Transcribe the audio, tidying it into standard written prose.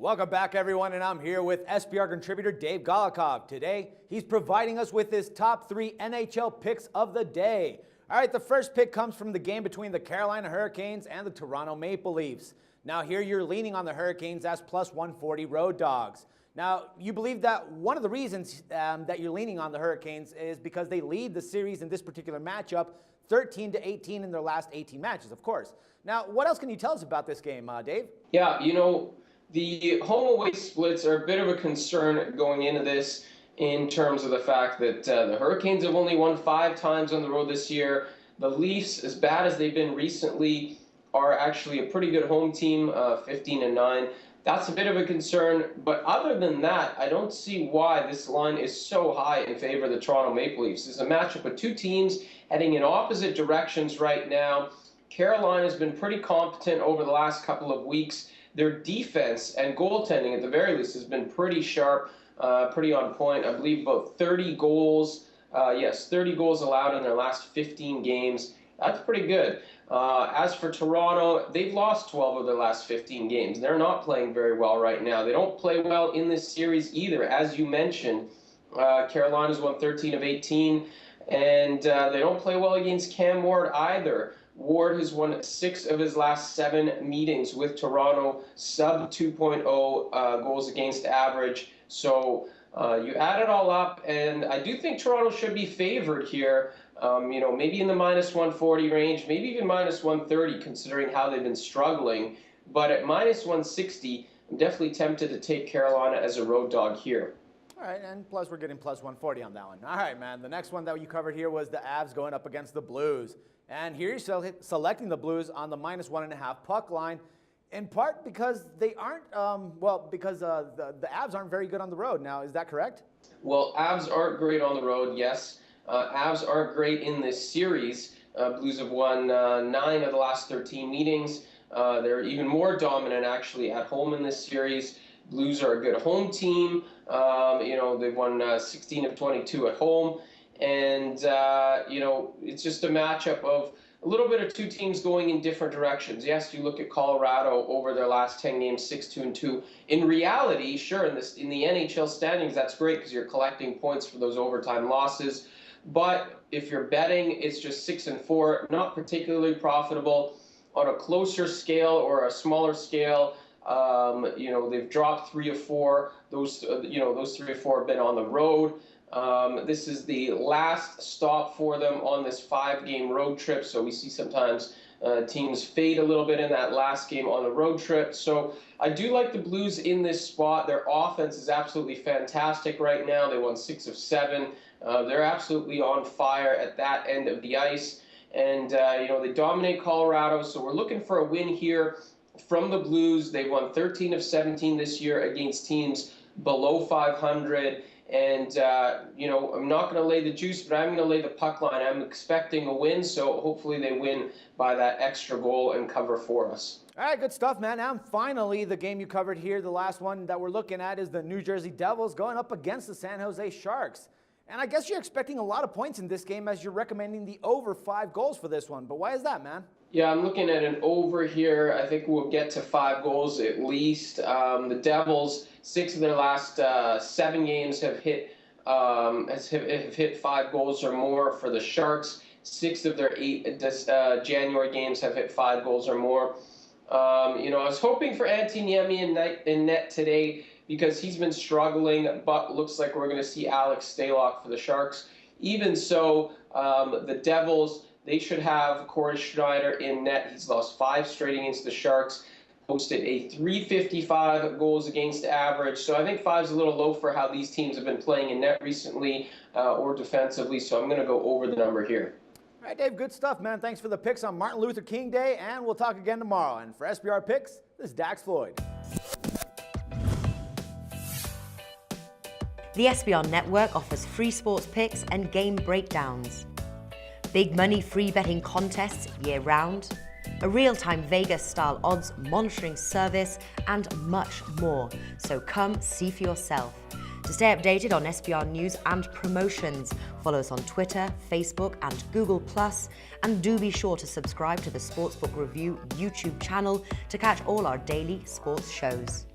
Welcome back, everyone, and I'm here with SBR contributor Dave Golokhov. Today, he's providing us with his top 3 NHL picks of the day. All right, the first pick comes from the game between the Carolina Hurricanes and the Toronto Maple Leafs. Now, here you're leaning on the Hurricanes as plus 140 road dogs. Now, you believe that one of the reasons that you're leaning on the Hurricanes is because they lead the series in this particular matchup 13-18 in their last 18 matches, of course. Now, what else can you tell us about this game, Dave? Yeah, the home-away splits are a bit of a concern going into this in terms of the fact that the Hurricanes have only won 5 times on the road this year. The Leafs, as bad as they've been recently, are actually a pretty good home team, 15-9. That's a bit of a concern, but other than that, I don't see why this line is so high in favor of the Toronto Maple Leafs. This is a matchup of 2 teams heading in opposite directions right now. Carolina's been pretty competent over the last couple of weeks. Their defense and goaltending, at the very least, has been pretty sharp, pretty on point. I believe about 30 goals. 30 goals allowed in their last 15 games. That's pretty good. As for Toronto, they've lost 12 of their last 15 games. They're not playing very well right now. They don't play well in this series either. As you mentioned, Carolina's won 13 of 18, and they don't play well against Cam Ward either. Ward has won 6 of his last 7 meetings with Toronto, sub 2.0 goals against average. So you add it all up, and I do think Toronto should be favored here. Maybe in the minus 140 range, maybe even minus 130, considering how they've been struggling. But at minus 160, I'm definitely tempted to take Carolina as a road dog here. All right, and plus we're getting plus 140 on that one. All right, man, the next one that you covered here was the Avs going up against the Blues. And here you're selecting the Blues on the minus 1.5 puck line, in part because they aren't, the Avs aren't very good on the road. Now, is that correct? Well, Avs aren't great on the road, yes. Avs aren't great in this series. Blues have won 9 of the last 13 meetings. They're even more dominant, actually, at home in this series. Blues are a good home team. They've won 16 of 22 at home. And, it's just a matchup of a little bit of 2 teams going in different directions. Yes, you look at Colorado over their last 10 games, 6-2-2. In reality, sure, in the NHL standings, that's great because you're collecting points for those overtime losses. But if you're betting, it's just 6-4, not particularly profitable. On a closer scale or a smaller scale, they've dropped 3 of 4. Those 3 or 4 have been on the road. This is the last stop for them on this 5-game road trip. So we see sometimes teams fade a little bit in that last game on the road trip. So I do like the Blues in this spot. Their offense is absolutely fantastic right now. They won 6 of 7. They're absolutely on fire at that end of the ice. And, they dominate Colorado. So we're looking for a win here from the Blues. They won 13 of 17 this year against teams below 500. And, I'm not going to lay the juice, but I'm going to lay the puck line. I'm expecting a win, so hopefully they win by that extra goal and cover for us. All right, good stuff, man. Now, finally, the game you covered here, the last one that we're looking at is the New Jersey Devils going up against the San Jose Sharks. And I guess you're expecting a lot of points in this game as you're recommending the over 5 goals for this one. But why is that, man? Yeah, I'm looking at an over here. I think we'll get to 5 goals at least. The Devils, 6 of their last 7 games have hit 5 goals or more. For the Sharks, 6 of their 8 January games have hit 5 goals or more. I was hoping for Antiniemi in net today because he's been struggling, but looks like we're going to see Alex Stalock for the Sharks. Even so, the Devils, they should have Corey Schneider in net. He's lost 5 straight against the Sharks, posted a .355 goals against average. So I think 5 is a little low for how these teams have been playing in net recently or defensively. So I'm going to go over the number here. All right, Dave, good stuff, man. Thanks for the picks on Martin Luther King Day, and we'll talk again tomorrow. And for SBR Picks, this is Dax Floyd. The SBR Network offers free sports picks and game breakdowns, big money free betting contests year-round, a real-time Vegas-style odds monitoring service, and much more. So come see for yourself. To stay updated on SBR news and promotions, follow us on Twitter, Facebook, and Google+, and do be sure to subscribe to the Sportsbook Review YouTube channel to catch all our daily sports shows.